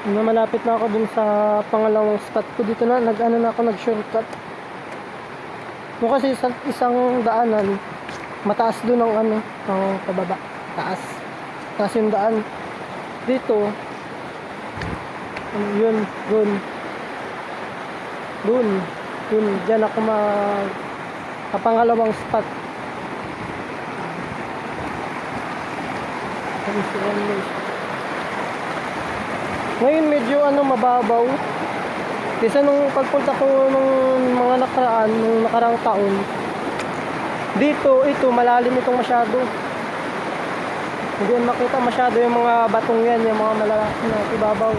Na malapit na ako dun sa pangalawang spot ko dito na nag-shortcut. Yung kasi isang daanan, mataas dun ang pababa, taas yung daan. Dito, yun, dun, dyan ako kapangalawang spot. Ngayon medyo mababaw. Kasi nung pagpunta ko nung mga nakarang taon, ito malalim itong masyado. Hindi yan makita masyado yung mga batong yan, yung mga malalaki na ibabaw.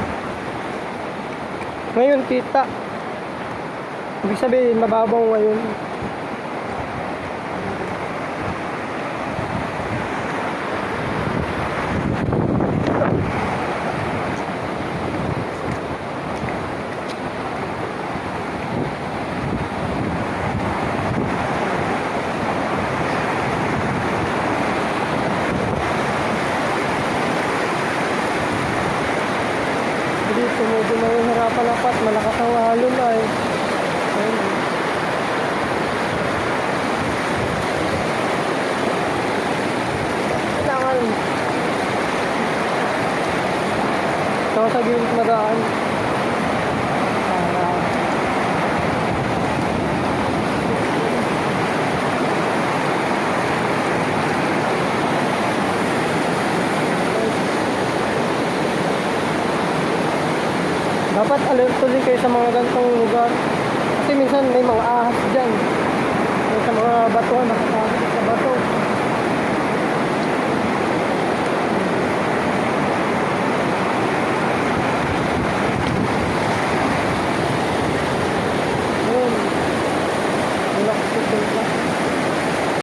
Ngayon kita. Ibig sabihin mababaw ngayon. Dito medyo nahihirapan ako at malakas ang alon ay. Ayun. Kailangan ito sa gilid na daan para dapat alerto din kayo sa mga ganitong lugar kasi minsan may mga ahas dyan, may sa mga batuhan nakakabit sa bato.